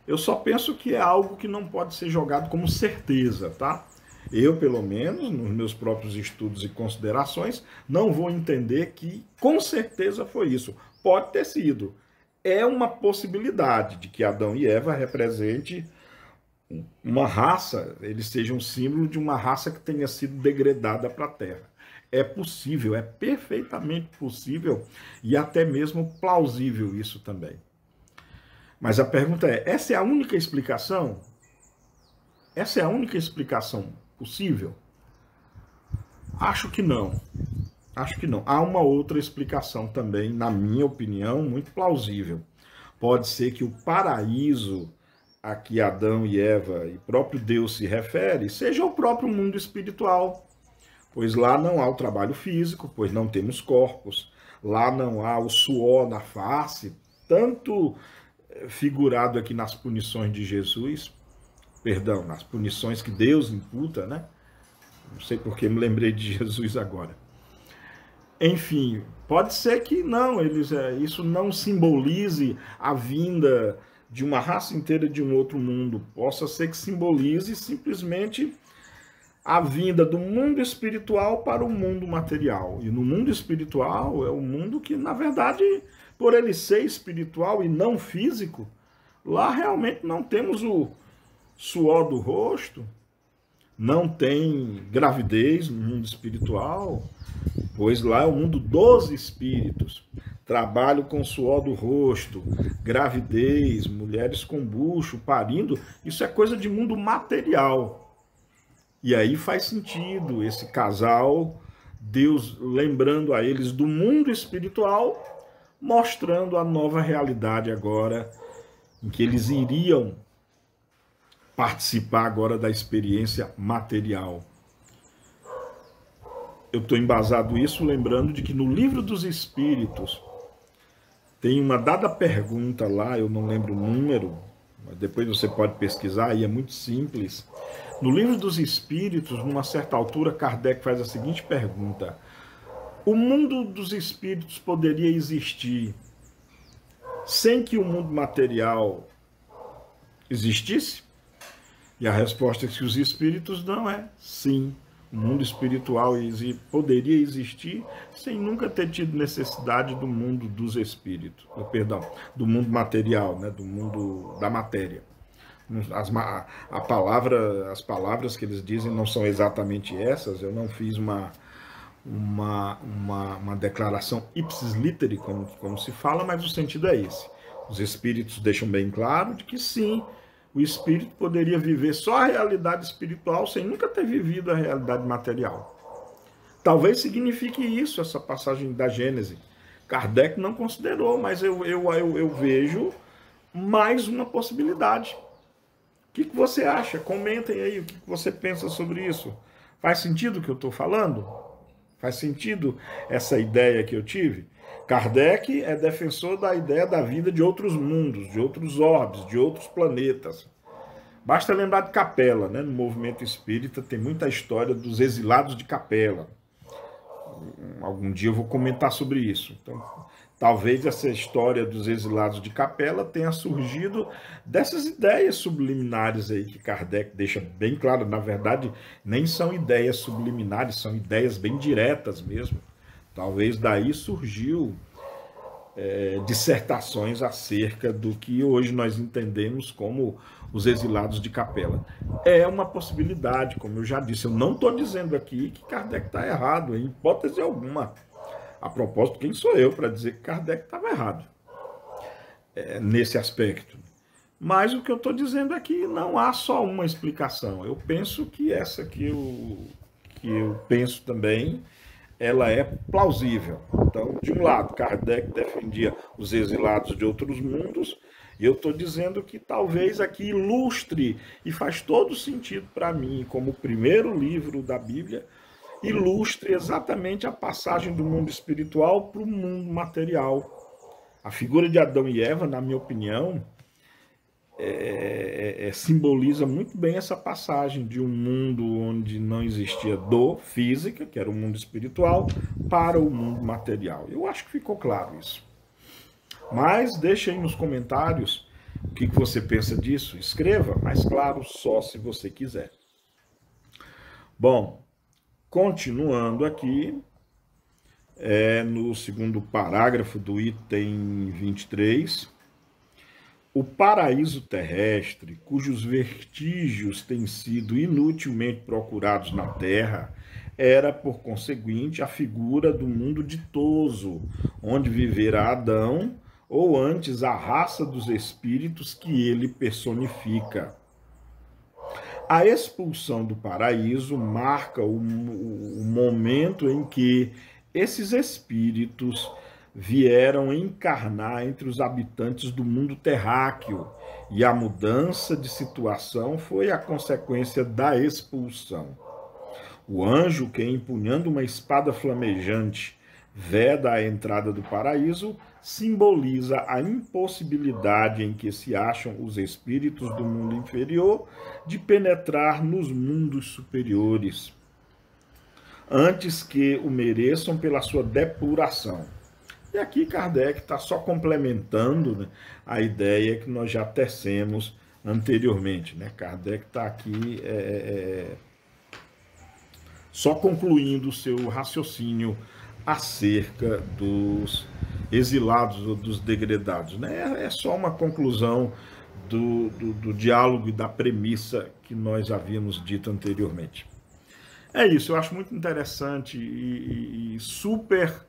eu só penso que é algo que não pode ser jogado como certeza, tá? Eu, pelo menos, nos meus próprios estudos e considerações, não vou entender que com certeza foi isso. Pode ter sido. É uma possibilidade de que Adão e Eva represente uma raça, eles sejam um símbolo de uma raça que tenha sido degradada para a Terra. É possível, é perfeitamente possível e até mesmo plausível isso também. Mas a pergunta é, essa é a única explicação? Essa é a única explicação possível? Acho que não. Acho que não. Há uma outra explicação também, na minha opinião, muito plausível. Pode ser que o paraíso a que Adão e Eva e próprio Deus se refere seja o próprio mundo espiritual, pois lá não há o trabalho físico, pois não temos corpos, lá não há o suor na face, tanto figurado aqui nas punições de Jesus, perdão, nas punições que Deus imputa, né? Não sei porque me lembrei de Jesus agora. Enfim, pode ser que não, isso não simbolize a vinda de uma raça inteira de um outro mundo. Possa ser que simbolize simplesmente a vinda do mundo espiritual para o mundo material. E no mundo espiritual é o mundo que, na verdade, por ele ser espiritual e não físico, lá realmente não temos o suor do rosto, não tem gravidez no mundo espiritual, pois lá é o mundo dos espíritos. Trabalho com suor do rosto, gravidez, mulheres com bucho, parindo, isso é coisa de mundo material. E aí faz sentido esse casal, Deus lembrando a eles do mundo espiritual, mostrando a nova realidade agora, em que eles iriam participar agora da experiência material. Eu estou embasado isso lembrando de que no Livro dos Espíritos tem uma dada pergunta lá, eu não lembro o número, mas depois você pode pesquisar, e é muito simples. No Livro dos Espíritos, numa certa altura, Kardec faz a seguinte pergunta: o mundo dos espíritos poderia existir sem que o mundo material existisse? E a resposta que os espíritos dão é sim. O mundo espiritual poderia existir sem nunca ter tido necessidade do mundo dos espíritos, perdão, do mundo material, né, do mundo da matéria. As palavras que eles dizem não são exatamente essas, eu não fiz uma declaração ipsis literi, como se fala, mas o sentido é esse. Os espíritos deixam bem claro de que sim, o espírito poderia viver só a realidade espiritual sem nunca ter vivido a realidade material. Talvez signifique isso, essa passagem da Gênese. Kardec não considerou, mas eu vejo mais uma possibilidade. O que você acha? Comentem aí o que você pensa sobre isso. Faz sentido o que eu estou falando? Faz sentido essa ideia que eu tive? Kardec é defensor da ideia da vida de outros mundos, de outros orbes, de outros planetas. Basta lembrar de Capela, né? No movimento espírita tem muita história dos exilados de Capela. Algum dia eu vou comentar sobre isso. Então, talvez essa história dos exilados de Capela tenha surgido dessas ideias subliminares aí que Kardec deixa bem claro. Na verdade, nem são ideias subliminares, são ideias bem diretas mesmo. Talvez daí surgiu dissertações acerca do que hoje nós entendemos como os exilados de Capela. É uma possibilidade, como eu já disse. Eu não estou dizendo aqui que Kardec está errado, em hipótese alguma. A propósito, quem sou eu para dizer que Kardec estava errado nesse aspecto? Mas o que eu estou dizendo é que não há só uma explicação. Eu penso que essa que eu penso também, ela é plausível. Então, de um lado, Kardec defendia os exilados de outros mundos, e eu estou dizendo que talvez aqui ilustre, e faz todo sentido para mim, como o primeiro livro da Bíblia, ilustre exatamente a passagem do mundo espiritual para o mundo material. A figura de Adão e Eva, na minha opinião, simboliza muito bem essa passagem de um mundo onde não existia dor física, que era o mundo espiritual, para o mundo material. Eu acho que ficou claro isso. Mas deixe aí nos comentários o que você pensa disso. Escreva, mas claro, só se você quiser. Bom, continuando aqui, no segundo parágrafo do item 23, o paraíso terrestre, cujos vestígios têm sido inutilmente procurados na Terra, era, por conseguinte, a figura do mundo ditoso, onde vivera Adão, ou antes a raça dos espíritos que ele personifica. A expulsão do paraíso marca o momento em que esses espíritos vieram encarnar entre os habitantes do mundo terráqueo, e a mudança de situação foi a consequência da expulsão. O anjo que, empunhando uma espada flamejante, veda a entrada do paraíso, simboliza a impossibilidade em que se acham os espíritos do mundo inferior de penetrar nos mundos superiores, antes que o mereçam pela sua depuração. E aqui Kardec está só complementando, né, a ideia que nós já tecemos anteriormente. Né? Kardec está aqui só concluindo o seu raciocínio acerca dos exilados ou dos degredados. Né? É só uma conclusão do diálogo e da premissa que nós havíamos dito anteriormente. É isso, eu acho muito interessante e super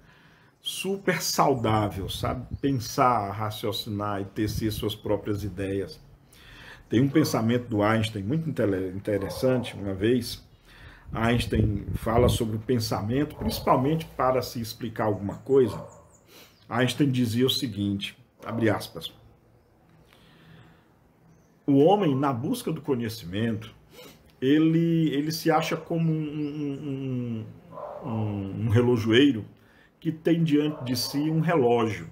saudável, sabe? Pensar, raciocinar e tecer suas próprias ideias. Tem um pensamento do Einstein muito interessante. Uma vez, Einstein fala sobre o pensamento, principalmente para se explicar alguma coisa. Einstein dizia o seguinte, abre aspas: o homem, na busca do conhecimento, ele se acha como um relojoeiro que tem diante de si um relógio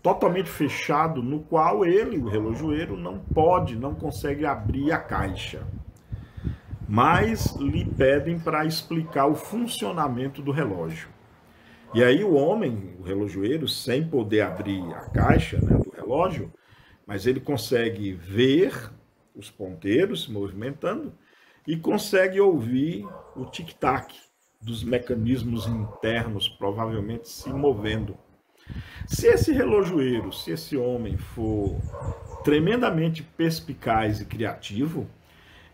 totalmente fechado, no qual ele, o relojoeiro, não consegue abrir a caixa. Mas lhe pedem para explicar o funcionamento do relógio. E aí o homem, o relojoeiro, sem poder abrir a caixa, né, do relógio, mas ele consegue ver os ponteiros se movimentando e consegue ouvir o tic-tac dos mecanismos internos, provavelmente se movendo. Se esse relojoeiro, se esse homem for tremendamente perspicaz e criativo,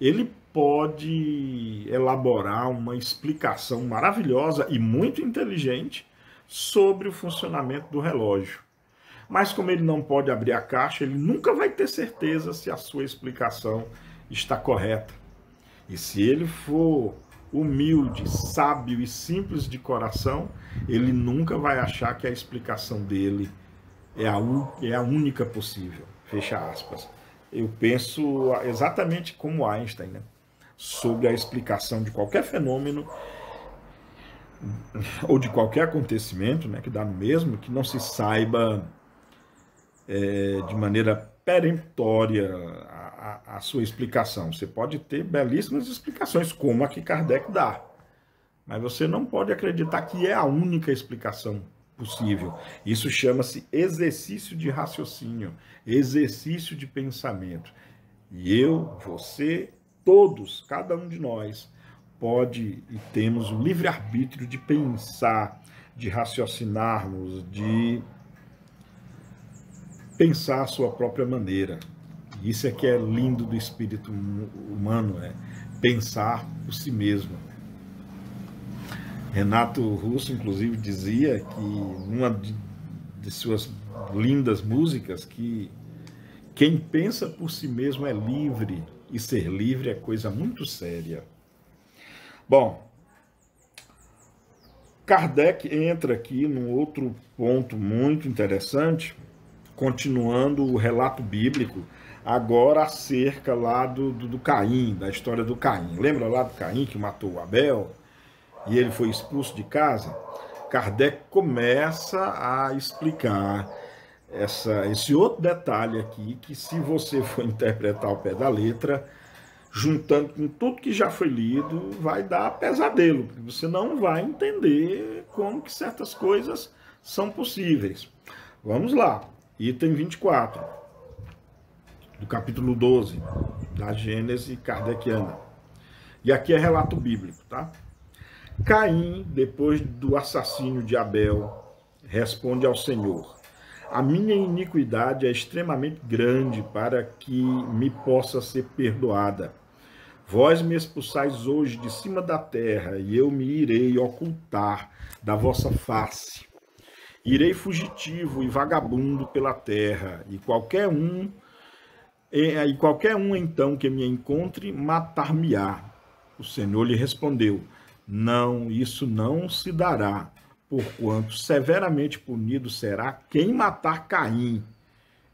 ele pode elaborar uma explicação maravilhosa e muito inteligente sobre o funcionamento do relógio. Mas como ele não pode abrir a caixa, ele nunca vai ter certeza se a sua explicação está correta. E se ele for humilde, sábio e simples de coração, ele nunca vai achar que a explicação dele é a única possível. Fecha aspas. Eu penso exatamente como Einstein, né? Sobre a explicação de qualquer fenômeno ou de qualquer acontecimento, né, que dá no mesmo, que não se saiba de maneira peremptória a sua explicação. Você pode ter belíssimas explicações, como a que Kardec dá, mas você não pode acreditar que é a única explicação possível. Isso chama-se exercício de raciocínio, exercício de pensamento. E eu, você, todos, cada um de nós, pode e temos o livre-arbítrio de pensar, de raciocinarmos, de pensar a sua própria maneira. Isso é que é lindo do espírito humano, pensar por si mesmo. Renato Russo, inclusive, dizia que numa de suas lindas músicas que quem pensa por si mesmo é livre, e ser livre é coisa muito séria. Bom, Kardec entra aqui num outro ponto muito interessante, continuando o relato bíblico, agora acerca lá do Caim, da história do Caim. Lembra lá do Caim que matou o Abel e ele foi expulso de casa? Kardec começa a explicar esse outro detalhe aqui, que se você for interpretar ao pé da letra, juntando com tudo que já foi lido, vai dar pesadelo, porque você não vai entender como que certas coisas são possíveis. Vamos lá. Item 24, do capítulo 12, da Gênese kardeciana. E aqui é relato bíblico, tá? Caim, depois do assassínio de Abel, responde ao Senhor: a minha iniquidade é extremamente grande para que me possa ser perdoada. Vós me expulsais hoje de cima da terra, e eu me irei ocultar da vossa face. Irei fugitivo e vagabundo pela terra, e qualquer um então que me encontre matar-me-á. O Senhor lhe respondeu: não, isso não se dará, porquanto severamente punido será quem matar Caim.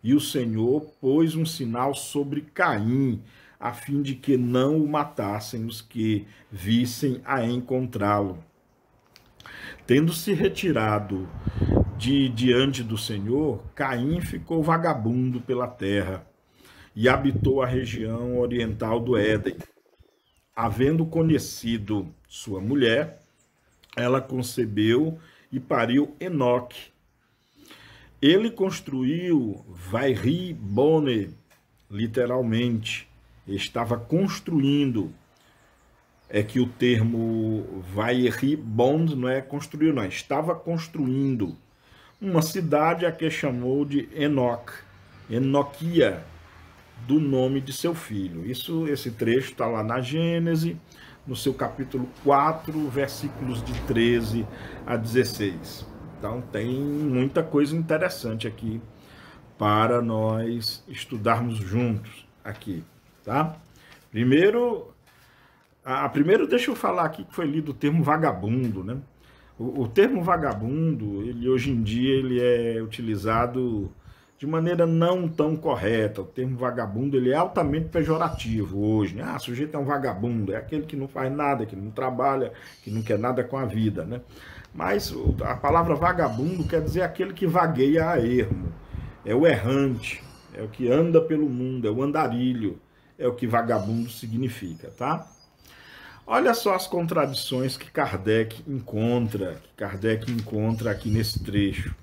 E o Senhor pôs um sinal sobre Caim, a fim de que não o matassem os que vissem a encontrá-lo. Tendo se retirado de diante do Senhor, Caim ficou vagabundo pela terra e habitou a região oriental do Éden. Havendo conhecido sua mulher, ela concebeu e pariu Enoque. Ele construiu Vairi Bone, literalmente, estava construindo. É que o termo Vairi Bond não é construiu, não, estava construindo uma cidade a que chamou de Enoque, Enoquia, do nome de seu filho. Esse trecho está lá na Gênesis, no seu capítulo 4, versículos de 13 a 16. Então tem muita coisa interessante aqui para nós estudarmos juntos aqui, tá? Primeiro deixa eu falar aqui que foi lido o termo vagabundo, né? O termo vagabundo, ele hoje em dia ele é utilizado de maneira não tão correta. O termo vagabundo ele é altamente pejorativo hoje, né? Sujeito é um vagabundo, é aquele que não faz nada, que não trabalha, que não quer nada com a vida, né? Mas a palavra vagabundo quer dizer aquele que vagueia a ermo, é o errante, é o que anda pelo mundo, é o andarilho, é o que vagabundo significa, tá? Olha só as contradições que Kardec encontra aqui nesse trecho.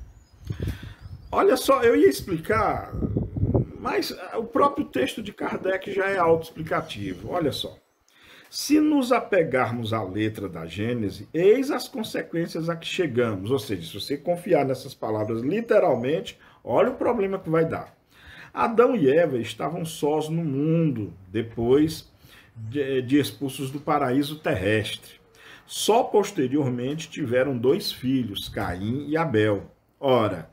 Olha só, eu ia explicar, mas o próprio texto de Kardec já é autoexplicativo. Olha só. Se nos apegarmos à letra da Gênese, eis as consequências a que chegamos. Ou seja, se você confiar nessas palavras literalmente, olha o problema que vai dar. Adão e Eva estavam sós no mundo, depois de expulsos do paraíso terrestre. Só posteriormente tiveram 2 filhos, Caim e Abel. Ora,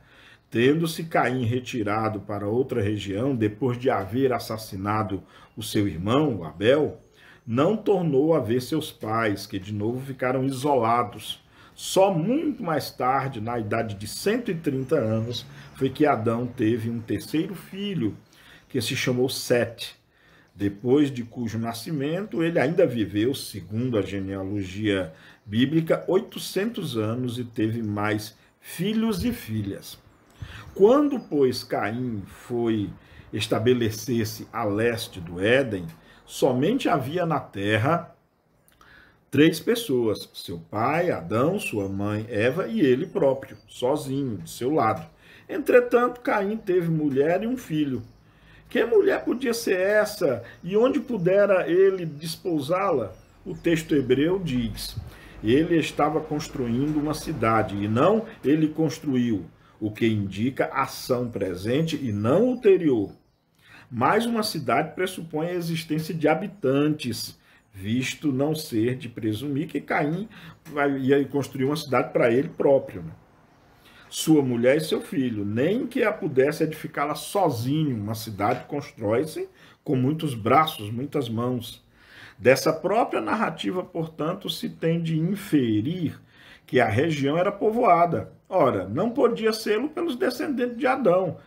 tendo-se Caim retirado para outra região, depois de haver assassinado o seu irmão, Abel, não tornou a ver seus pais, que de novo ficaram isolados. Só muito mais tarde, na idade de 130 anos, foi que Adão teve um terceiro filho, que se chamou Sete, depois de cujo nascimento ele ainda viveu, segundo a genealogia bíblica, 800 anos e teve mais filhos e filhas. Quando, pois, Caim foi estabelecer-se a leste do Éden, somente havia na terra 3 pessoas, seu pai, Adão, sua mãe, Eva, e ele próprio, sozinho, de seu lado. Entretanto, Caim teve mulher e um filho. Que mulher podia ser essa? E onde pudera ele desposá-la? O texto hebreu diz: ele estava construindo uma cidade, e não ele construiu, o que indica ação presente e não ulterior. Mas uma cidade pressupõe a existência de habitantes, visto não ser de presumir que Caim ia construir uma cidade para ele próprio, né? Sua mulher e seu filho, nem que a pudesse edificá-la sozinho. Uma cidade constrói-se com muitos braços, muitas mãos. Dessa própria narrativa, portanto, se tem de inferir que a região era povoada. Ora, não podia ser pelos descendentes de Adão,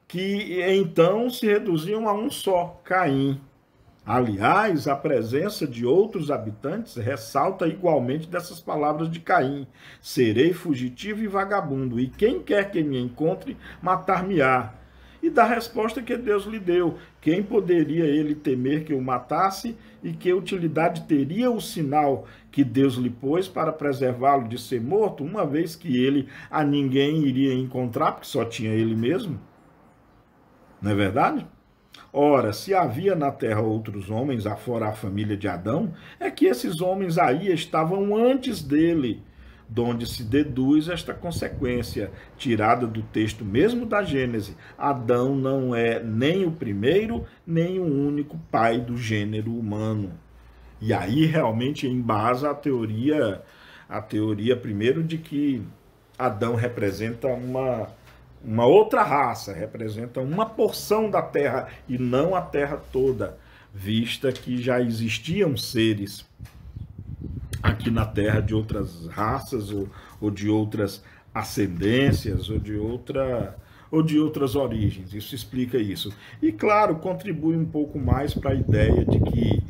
que então se reduziam a um só, Caim. Aliás, a presença de outros habitantes ressalta igualmente dessas palavras de Caim: serei fugitivo e vagabundo, e quem quer que me encontre, matar-me-á. E da resposta que Deus lhe deu: quem poderia ele temer que o matasse, e que utilidade teria o sinal que Deus lhe pôs para preservá-lo de ser morto, uma vez que ele a ninguém iria encontrar, porque só tinha ele mesmo? Não é verdade? Ora, se havia na terra outros homens, afora a família de Adão, é que esses homens aí estavam antes dele, donde se deduz esta consequência, tirada do texto mesmo da Gênese. Adão não é nem o primeiro, nem o único pai do gênero humano. E aí realmente embasa a teoria primeiro de que Adão representa uma outra raça, representa uma porção da Terra e não a Terra toda, vista que já existiam seres aqui na Terra de outras raças ou de outras ascendências ou de outras origens. Isso explica isso. E claro, contribui um pouco mais para a ideia de que,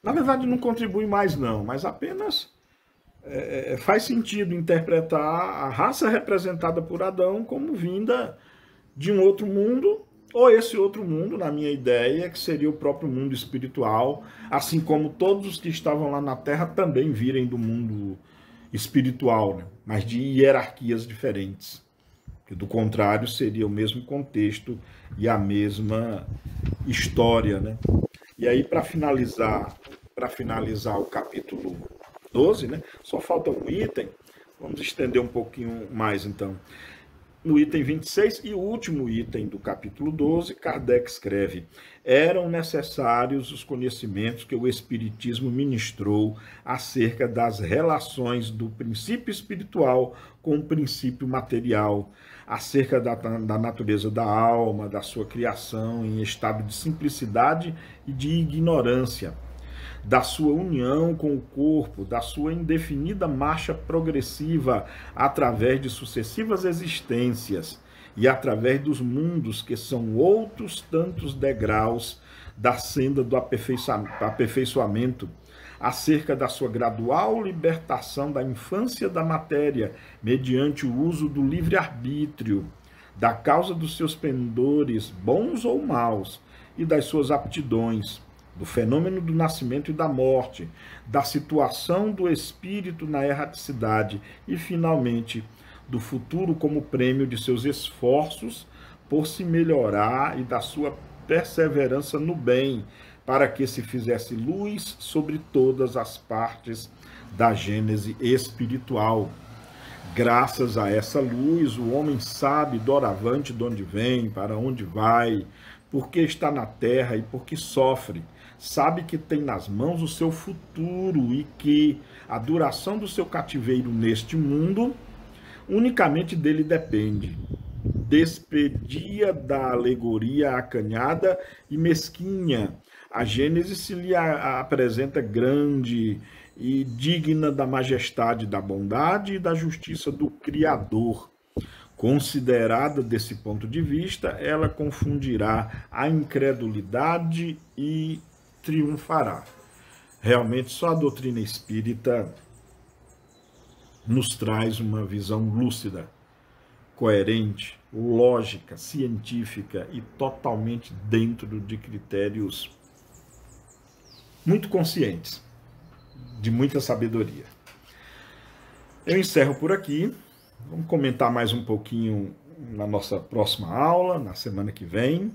na verdade, não contribui mais não, mas apenas faz sentido interpretar a raça representada por Adão como vinda de um outro mundo, ou esse outro mundo, na minha ideia, que seria o próprio mundo espiritual, assim como todos os que estavam lá na Terra também virem do mundo espiritual, né? Mas de hierarquias diferentes. Que do contrário seria o mesmo contexto e a mesma história, né? E aí, para finalizar o capítulo 12, né? Só falta um item. Vamos estender um pouquinho mais, então. No item 26 e o último item do capítulo 12, Kardec escreve: eram necessários os conhecimentos que o Espiritismo ministrou acerca das relações do princípio espiritual com o princípio material, acerca da natureza da alma, da sua criação em estado de simplicidade e de ignorância, da sua união com o corpo, da sua indefinida marcha progressiva através de sucessivas existências e através dos mundos que são outros tantos degraus da senda do aperfeiçoamento, acerca da sua gradual libertação da infância da matéria mediante o uso do livre-arbítrio, da causa dos seus pendores, bons ou maus, e das suas aptidões, do fenômeno do nascimento e da morte, da situação do espírito na erraticidade e, finalmente, do futuro como prêmio de seus esforços por se melhorar e da sua perseverança no bem, para que se fizesse luz sobre todas as partes da gênese espiritual. Graças a essa luz, o homem sabe doravante de onde vem, para onde vai, por que está na terra e por que sofre. Sabe que tem nas mãos o seu futuro e que a duração do seu cativeiro neste mundo unicamente dele depende. Despedia da alegoria acanhada e mesquinha. A Gênese se lhe apresenta grande e digna da majestade, da bondade e da justiça do Criador. Considerada desse ponto de vista, ela confundirá a incredulidade e triunfará. Realmente, só a doutrina espírita nos traz uma visão lúcida, coerente, lógica, científica e totalmente dentro de critérios muito conscientes, de muita sabedoria. Eu encerro por aqui. Vamos comentar mais um pouquinho na nossa próxima aula, na semana que vem.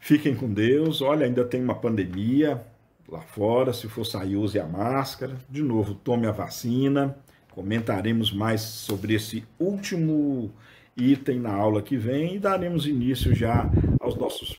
Fiquem com Deus. Olha, ainda tem uma pandemia lá fora. Se for sair, use a máscara. De novo, tome a vacina. Comentaremos mais sobre esse último item na aula que vem e daremos início já aos nossos